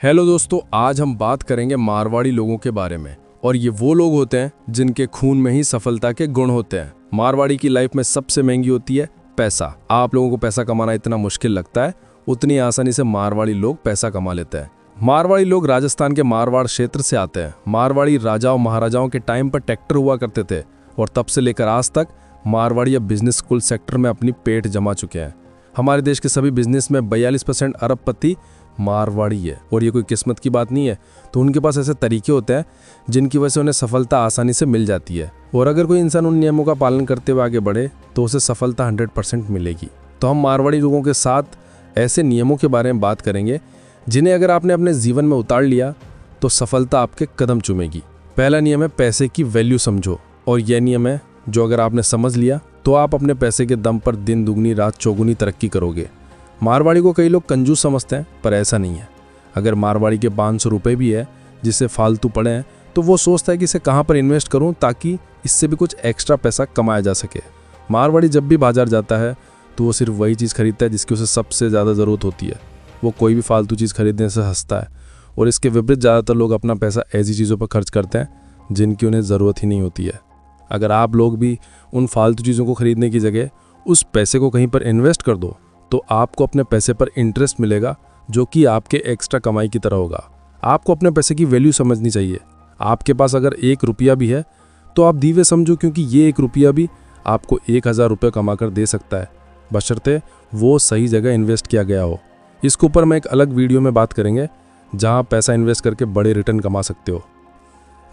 Hello दोस्तों, आज हम बात करेंगे मारवाड़ी लोगों के बारे में। और ये वो लोग होते हैं जिनके खून में ही सफलता के गुण होते हैं। मारवाड़ी की लाइफ में सबसे महंगी होती है पैसा। आप लोगों को पैसा कमाना इतना मुश्किल लगता है, उतनी आसानी से मारवाड़ी लोग पैसा कमा लेते हैं। मारवाड़ी लोग राजस्थान के मारवाड़ क्षेत्र से आते हैं। मारवाड़ी राजाओं महाराजाओं के टाइम पर ट्रैक्टर हुआ करते थे और तब से लेकर आज तक मारवाड़ी अब बिजनेस स्कूल सेक्टर में अपनी पेट जमा चुके हैं। हमारे देश के सभी बिजनेस में 42% अरबपति मारवाड़ी है। और ये कोई किस्मत की बात नहीं है, तो उनके पास ऐसे तरीके होते हैं जिनकी वजह से उन्हें सफलता आसानी से मिल जाती है। और अगर कोई इंसान उन नियमों का पालन करते हुए आगे बढ़े तो उसे सफलता 100% मिलेगी। तो हम मारवाड़ी लोगों के साथ ऐसे नियमों के बारे में बात करेंगे जिन्हें अगर आपने अपने जीवन में उतार लिया तो सफलता आपके कदम चूमेगी। पहला नियम है पैसे की वैल्यू समझो। और यह नियम है जो अगर आपने समझ लिया तो आप अपने पैसे के दम पर दिन दुगनी रात चौगुनी तरक्की करोगे। मारवाड़ी को कई लोग कंजूस समझते हैं, पर ऐसा नहीं है। अगर मारवाड़ी के 500 रुपये भी है जिससे फालतू पड़े हैं तो वो सोचता है कि इसे कहाँ पर इन्वेस्ट करूँ ताकि इससे भी कुछ एक्स्ट्रा पैसा कमाया जा सके। मारवाड़ी जब भी बाजार जाता है तो वो सिर्फ वही चीज़ खरीदता है जिसकी उसे सबसे ज़्यादा ज़रूरत होती है। वो कोई भी फालतू चीज़ खरीदने से हंसता है। और इसके विपरीत ज़्यादातर लोग अपना पैसा ऐसी चीज़ों पर खर्च करते हैं जिनकी उन्हें ज़रूरत ही नहीं होती है। अगर आप लोग भी उन फालतू चीज़ों को खरीदने की जगह उस पैसे को कहीं पर इन्वेस्ट कर दो तो आपको अपने पैसे पर इंटरेस्ट मिलेगा, जो कि आपके एक्स्ट्रा कमाई की तरह होगा। आपको अपने पैसे की वैल्यू समझनी चाहिए। आपके पास अगर 1 रुपया भी है तो आप दीवे समझो, क्योंकि ये 1 रुपया भी आपको 1000 रुपये कमा कर दे सकता है, बशर्ते वो सही जगह इन्वेस्ट किया गया हो। इसके ऊपर मैं एक अलग वीडियो में बात करेंगे जहाँ पैसा इन्वेस्ट करके बड़े रिटर्न कमा सकते हो।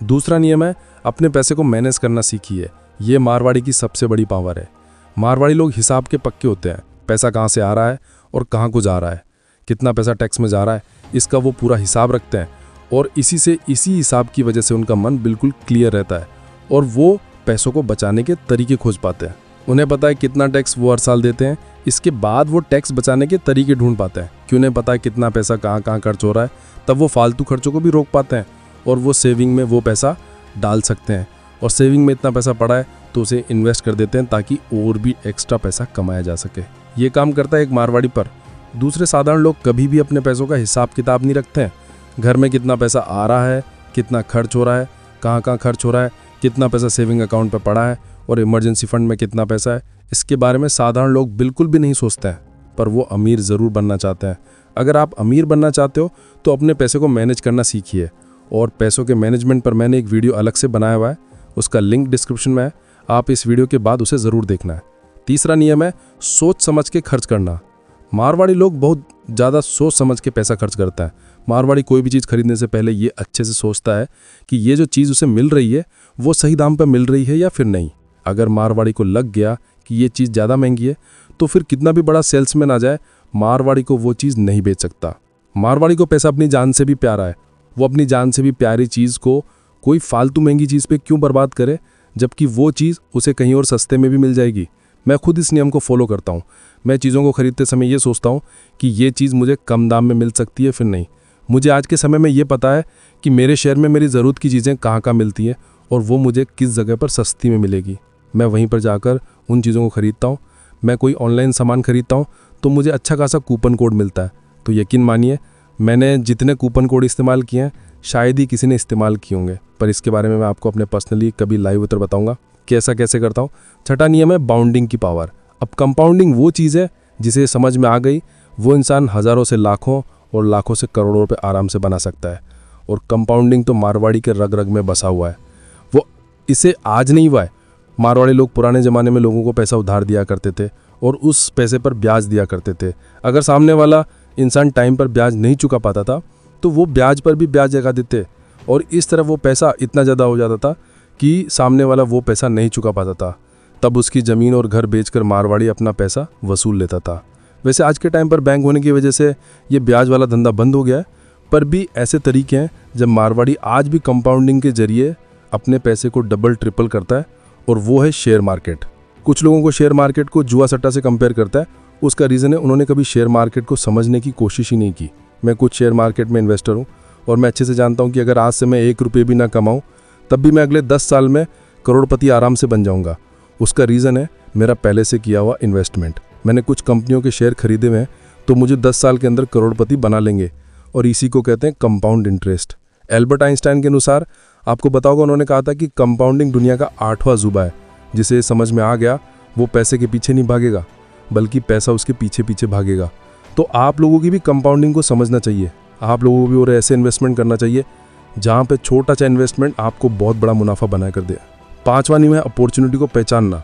दूसरा नियम है अपने पैसे को मैनेज करना सीखिए। ये मारवाड़ी की सबसे बड़ी पावर है। मारवाड़ी लोग हिसाब के पक्के होते हैं। पैसा कहाँ से आ रहा है और कहाँ को जा रहा है, कितना पैसा टैक्स में जा रहा है, इसका वो पूरा हिसाब रखते हैं। और इसी हिसाब की वजह से उनका मन बिल्कुल क्लियर रहता है और वो पैसों को बचाने के तरीके खोज पाते हैं। उन्हें पता है कितना टैक्स वो हर साल देते हैं, इसके बाद वो टैक्स बचाने के तरीके ढूंढ पाते हैं कि उन्हें पता है कितना पैसा कहाँ कहाँ खर्च हो रहा है। तब वो फालतू खर्चों को भी रोक पाते हैं और वो सेविंग में वो पैसा डाल सकते हैं। और सेविंग में इतना पैसा पड़ा है तो उसे इन्वेस्ट कर देते हैं ताकि और भी एक्स्ट्रा पैसा कमाया जा सके। ये काम करता है एक मारवाड़ी पर। दूसरे साधारण लोग कभी भी अपने पैसों का हिसाब किताब नहीं रखते हैं। घर में कितना पैसा आ रहा है, कितना खर्च हो रहा है, कहाँ कहाँ खर्च हो रहा है, कितना पैसा सेविंग अकाउंट पर पड़ा है और इमरजेंसी फंड में कितना पैसा है, इसके बारे में साधारण लोग बिल्कुल भी नहीं सोचते हैं। पर वो अमीर ज़रूर बनना चाहते हैं। अगर आप अमीर बनना चाहते हो तो अपने पैसे को मैनेज करना सीखिए। और पैसों के मैनेजमेंट पर मैंने एक वीडियो अलग से बनाया हुआ है, उसका लिंक डिस्क्रिप्शन में है। आप इस वीडियो के बाद उसे ज़रूर देखना है। तीसरा नियम है सोच समझ के खर्च करना। मारवाड़ी लोग बहुत ज़्यादा सोच समझ के पैसा खर्च करता है। मारवाड़ी कोई भी चीज़ खरीदने से पहले ये अच्छे से सोचता है कि ये जो चीज़ उसे मिल रही है वो सही दाम पर मिल रही है या फिर नहीं। अगर मारवाड़ी को लग गया कि ये चीज़ ज़्यादा महंगी है तो फिर कितना भी बड़ा सेल्समैन आ जाए, मारवाड़ी को वो चीज़ नहीं बेच सकता। मारवाड़ी को पैसा अपनी जान से भी प्यारा है। वो अपनी जान से भी प्यारी चीज़ को कोई फालतू महंगी चीज़ पे क्यों बर्बाद करे, जबकि वो चीज़ उसे कहीं और सस्ते में भी मिल जाएगी। मैं खुद इस नियम को फॉलो करता हूँ। मैं चीज़ों को खरीदते समय ये सोचता हूँ कि ये चीज़ मुझे कम दाम में मिल सकती है फिर नहीं। मुझे आज के समय में ये पता है कि मेरे शहर में मेरी ज़रूरत की चीज़ें कहाँ कहाँ मिलती हैं और वो मुझे किस जगह पर सस्ती में मिलेगी। मैं वहीं पर जाकर उन चीज़ों को खरीदता हूँ। मैं कोई ऑनलाइन सामान खरीदता हूँ तो मुझे अच्छा खासा कूपन कोड मिलता है। तो यकीन मानिए मैंने जितने कूपन कोड इस्तेमाल किए हैं शायद ही किसी ने इस्तेमाल किए होंगे। पर इसके बारे में मैं आपको अपने पर्सनली कभी लाइव उतर बताऊँगा कैसा कैसे करता हूँ। छठा नियम है बाउंडिंग की पावर। अब कंपाउंडिंग वो चीज़ है जिसे समझ में आ गई वो इंसान हज़ारों से लाखों और लाखों से करोड़ों रुपए आराम से बना सकता है। और कंपाउंडिंग तो मारवाड़ी के रग रग में बसा हुआ है। वो इसे आज नहीं हुआ है। मारवाड़ी लोग पुराने ज़माने में लोगों को पैसा उधार दिया करते थे और उस पैसे पर ब्याज दिया करते थे। अगर सामने वाला इंसान टाइम पर ब्याज नहीं चुका पाता था तो वो ब्याज पर भी ब्याज लगा देते और इस तरह वो पैसा इतना ज़्यादा हो जाता था कि सामने वाला वो पैसा नहीं चुका पाता था। तब उसकी ज़मीन और घर बेचकर मारवाड़ी अपना पैसा वसूल लेता था। वैसे आज के टाइम पर बैंक होने की वजह से ये ब्याज वाला धंधा बंद हो गया है, पर भी ऐसे तरीके हैं जब मारवाड़ी आज भी कंपाउंडिंग के जरिए अपने पैसे को डबल ट्रिपल करता है। और वो है शेयर मार्केट। कुछ लोगों को शेयर मार्केट को जुआ सट्टा से कंपेयर करता है। उसका रीज़न है उन्होंने कभी शेयर मार्केट को समझने की कोशिश ही नहीं की। मैं कुछ शेयर मार्केट में इन्वेस्टर हूँ और मैं अच्छे से जानता हूँ कि अगर आज से मैं 1 रुपये भी ना कमाऊँ तब भी मैं अगले 10 साल में करोड़पति आराम से बन जाऊँगा। उसका रीज़न है मेरा पहले से किया हुआ इन्वेस्टमेंट। मैंने कुछ कंपनियों के शेयर खरीदे हुए हैं तो मुझे 10 साल के अंदर करोड़पति बना लेंगे। और इसी को कहते हैं कंपाउंड इंटरेस्ट। एल्बर्ट आइंस्टाइन के अनुसार, आपको पता होगा, उन्होंने कहा था कि कंपाउंडिंग दुनिया का 8वां जुबा है। जिसे समझ में आ गया वो पैसे के पीछे नहीं भागेगा, बल्कि पैसा उसके पीछे पीछे भागेगा। तो आप लोगों की भी कंपाउंडिंग को समझना चाहिए। आप लोगों को भी और ऐसे इन्वेस्टमेंट करना चाहिए जहाँ पे छोटा सा इन्वेस्टमेंट आपको बहुत बड़ा मुनाफा बना कर दे। 5वां नियम है अपॉर्चुनिटी को पहचानना।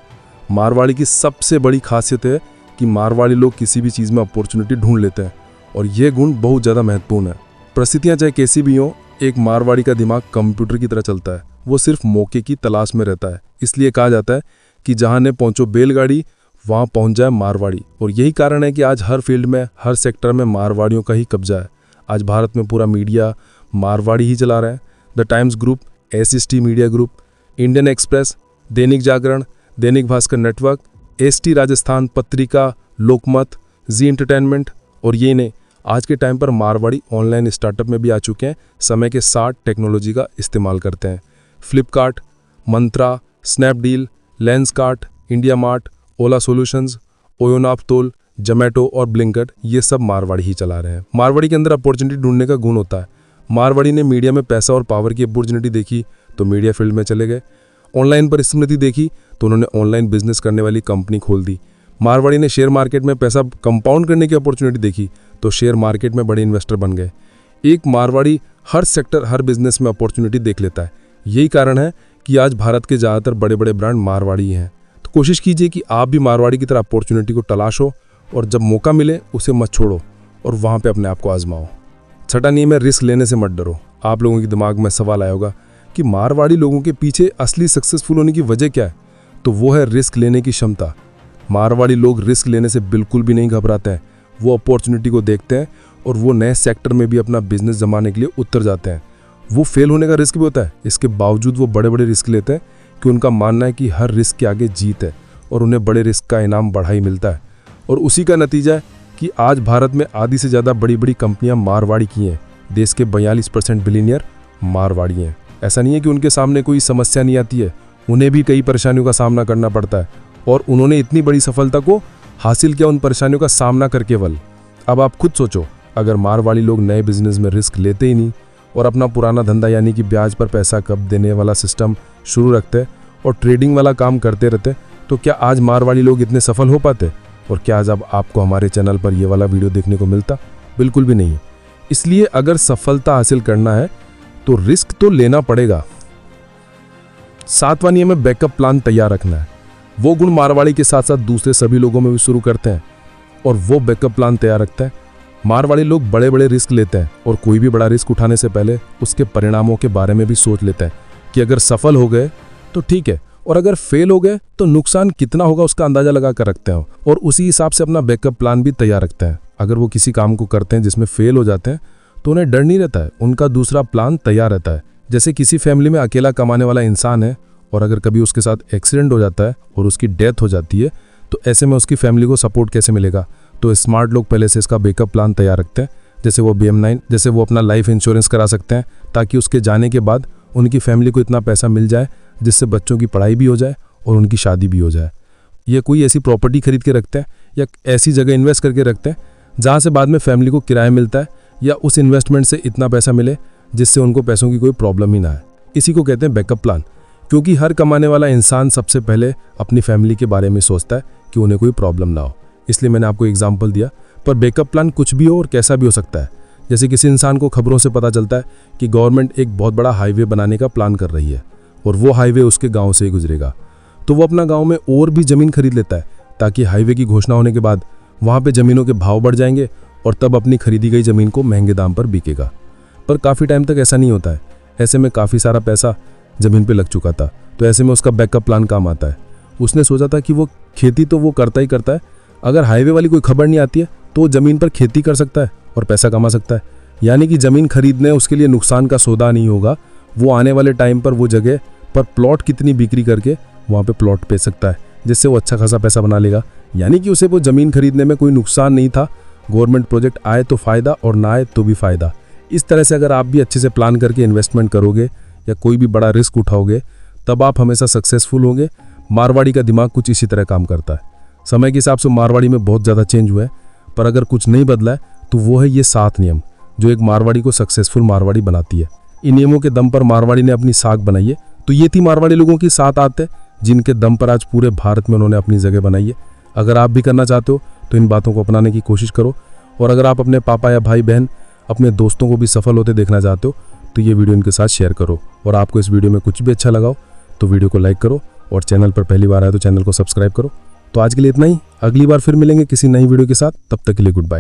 मारवाड़ी की सबसे बड़ी खासियत है कि मारवाड़ी लोग किसी भी चीज़ में अपॉर्चुनिटी ढूंढ लेते हैं और ये गुण बहुत ज़्यादा महत्वपूर्ण है। परिस्थितियाँ चाहे कैसी भी हों, एक मारवाड़ी का दिमाग कंप्यूटर की तरह चलता है। वो सिर्फ मौके की तलाश में रहता है। इसलिए कहा जाता है कि जहाँ ने पहुँचो बैलगाड़ी, वहाँ पहुँच जाए मारवाड़ी। और यही कारण है कि आज हर फील्ड में, हर सेक्टर में मारवाड़ियों का ही कब्जा है। आज भारत में पूरा मीडिया मारवाड़ी ही चला रहा है। The times group, SST media group, Indian express, Dainik Jagran, Dainik Bhaskar network, ST Rajasthan Patrika, Lokmat, ji entertainment. और ये नहीं, आज के टाइम पर मारवाड़ी ऑनलाइन स्टार्टअप में भी आ चुके हैं। समय के साथ टेक्नोलॉजी का इस्तेमाल करते हैं। फ्लिपकार्ट, मंत्रा, स्नैपडील, लेंसकार्ट, इंडिया मार्ट, ओला सॉल्यूशंस, ओयोनापतोल, जोमैटो और ब्लिंकिट, ये सब मारवाड़ी ही चला रहे हैं। मारवाड़ी के अंदर अपॉर्चुनिटी ढूंढने का गुण होता है। मारवाड़ी ने मीडिया में पैसा और पावर की अपॉर्चुनिटी देखी तो मीडिया फील्ड में चले गए। ऑनलाइन पर स्मृति देखी तो उन्होंने ऑनलाइन बिजनेस करने वाली कंपनी खोल दी। मारवाड़ी ने शेयर मार्केट में पैसा कंपाउंड करने की अपॉर्चुनिटी देखी तो शेयर मार्केट में बड़े इन्वेस्टर बन गए। एक मारवाड़ी हर सेक्टर, हर बिजनेस में अपॉर्चुनिटी देख लेता है। यही कारण है कि आज भारत के ज़्यादातर बड़े बड़े ब्रांड मारवाड़ी ही हैं। तो कोशिश कीजिए कि आप भी मारवाड़ी की तरह अपॉर्चुनिटी को तलाशो और जब मौका मिले उसे मत छोड़ो और वहाँ पे अपने आप को आजमाओ। 6वां नियम है रिस्क लेने से मत डरो। आप लोगों के दिमाग में सवाल आया होगा कि मारवाड़ी लोगों के पीछे असली सक्सेसफुल होने की वजह क्या है? तो वो है रिस्क लेने की क्षमता। मारवाड़ी लोग रिस्क लेने से बिल्कुल भी नहीं घबराते हैं। वो अपॉर्चुनिटी को देखते हैं और वो नए सेक्टर में भी अपना बिजनेस जमाने के लिए उतर जाते हैं। वो फेल होने का रिस्क भी होता है, इसके बावजूद वो बड़े बड़े रिस्क लेते हैं कि उनका मानना है कि हर रिस्क के आगे जीत है और उन्हें बड़े रिस्क का इनाम बढ़ा ही मिलता है। और उसी का नतीजा है कि आज भारत में आधी से ज़्यादा बड़ी बड़ी कंपनियां मारवाड़ी की हैं। देश के 42% बिलियनियर मारवाड़ी हैं। ऐसा नहीं है कि उनके सामने कोई समस्या नहीं आती है, उन्हें भी कई परेशानियों का सामना करना पड़ता है और उन्होंने इतनी बड़ी सफलता को हासिल किया उन परेशानियों का सामना करके केवल। अब आप खुद सोचो, अगर मारवाड़ी लोग नए बिजनेस में रिस्क लेते ही नहीं और अपना पुराना धंधा यानी कि ब्याज पर पैसा कब देने वाला सिस्टम शुरू रखते और ट्रेडिंग वाला काम करते रहते, तो क्या आज मारवाड़ी लोग इतने सफल हो पाते? और क्या आज अब आपको हमारे चैनल पर ये वाला वीडियो देखने को मिलता? बिल्कुल भी नहीं। इसलिए अगर सफलता हासिल करना है तो रिस्क तो लेना पड़ेगा। 7वां नियम है बैकअप प्लान तैयार रखना है। वो गुण मारवाड़ी के साथ साथ दूसरे सभी लोगों में भी शुरू करते हैं और वो बैकअप प्लान तैयार रखते हैं। मारवाड़ी लोग बड़े बड़े रिस्क लेते हैं और कोई भी बड़ा रिस्क उठाने से पहले उसके परिणामों के बारे में भी सोच लेते हैं कि अगर सफल हो गए तो ठीक है और अगर फेल हो गए तो नुकसान कितना होगा उसका अंदाजा लगा कर रखते हैं और उसी हिसाब से अपना बैकअप प्लान भी तैयार रखते हैं। अगर वो किसी काम को करते हैं जिसमें फेल हो जाते हैं तो उन्हें डर नहीं रहता है, उनका दूसरा प्लान तैयार रहता है। जैसे किसी फैमिली में अकेला कमाने वाला इंसान है और अगर कभी उसके साथ एक्सीडेंट हो जाता है और उसकी डेथ हो जाती है तो ऐसे में उसकी फैमिली को सपोर्ट कैसे मिलेगा? तो स्मार्ट लोग पहले से इसका बैकअप प्लान तैयार रखते हैं। जैसे वो BM9, जैसे वो अपना लाइफ इंश्योरेंस करा सकते हैं ताकि उसके जाने के बाद उनकी फैमिली को इतना पैसा मिल जाए जिससे बच्चों की पढ़ाई भी हो जाए और उनकी शादी भी हो जाए। ये कोई ऐसी प्रॉपर्टी खरीद के रखते हैं या ऐसी जगह इन्वेस्ट करके रखते हैं जहाँ से बाद में फैमिली को किराया मिलता है या उस इन्वेस्टमेंट से इतना पैसा मिले जिससे उनको पैसों की कोई प्रॉब्लम ही ना है। इसी को कहते हैं बैकअप प्लान। क्योंकि हर कमाने वाला इंसान सबसे पहले अपनी फैमिली के बारे में सोचता है कि उन्हें कोई प्रॉब्लम ना हो, इसलिए मैंने आपको एग्जाम्पल दिया। पर बैकअप प्लान कुछ भी हो और कैसा भी हो सकता है। जैसे किसी इंसान को खबरों से पता चलता है कि गवर्नमेंट एक बहुत बड़ा हाईवे बनाने का प्लान कर रही है और वो हाईवे उसके गांव से ही गुजरेगा, तो वो अपना गांव में और भी ज़मीन खरीद लेता है ताकि हाईवे की घोषणा होने के बाद वहाँ पे ज़मीनों के भाव बढ़ जाएंगे और तब अपनी खरीदी गई ज़मीन को महंगे दाम पर बिकेगा। पर काफ़ी टाइम तक ऐसा नहीं होता है। ऐसे में काफ़ी सारा पैसा ज़मीन पे लग चुका था, तो ऐसे में उसका बैकअप प्लान काम आता है। उसने सोचा था कि वो खेती तो वो करता ही करता है, अगर हाईवे वाली कोई खबर नहीं आती है तो ज़मीन पर खेती कर सकता है और पैसा कमा सकता है। यानी कि ज़मीन खरीदने उसके लिए नुकसान का सौदा नहीं होगा। वो आने वाले टाइम पर वो जगह पर प्लॉट कितनी बिक्री करके वहाँ पे प्लॉट बेच सकता है, जिससे वो अच्छा खासा पैसा बना लेगा। यानी कि उसे वो ज़मीन खरीदने में कोई नुकसान नहीं था। गवर्नमेंट प्रोजेक्ट आए तो फ़ायदा और ना आए तो भी फ़ायदा। इस तरह से अगर आप भी अच्छे से प्लान करके इन्वेस्टमेंट करोगे या कोई भी बड़ा रिस्क उठाओगे तब आप हमेशा सक्सेसफुल होंगे। मारवाड़ी का दिमाग कुछ इसी तरह काम करता है। समय के हिसाब से मारवाड़ी में बहुत ज़्यादा चेंज हुआ है, पर अगर कुछ नहीं बदला है तो वो है ये 7 नियम जो एक मारवाड़ी को सक्सेसफुल मारवाड़ी बनाती है। इन नियमों के दम पर मारवाड़ी ने अपनी साख बनाई है। तो ये थी मारवाड़ी लोगों की 7 आदतें जिनके दम पर आज पूरे भारत में उन्होंने अपनी जगह बनाई है। अगर आप भी करना चाहते हो तो इन बातों को अपनाने की कोशिश करो। और अगर आप अपने पापा या भाई बहन, अपने दोस्तों को भी सफल होते देखना चाहते हो तो ये वीडियो इनके साथ शेयर करो। और आपको इस वीडियो में कुछ भी अच्छा लगा तो वीडियो को लाइक करो और चैनल पर पहली बार आए तो चैनल को सब्सक्राइब करो। तो आज के लिए इतना ही। अगली बार फिर मिलेंगे किसी नई वीडियो के साथ। तब तक के लिए गुड बाय।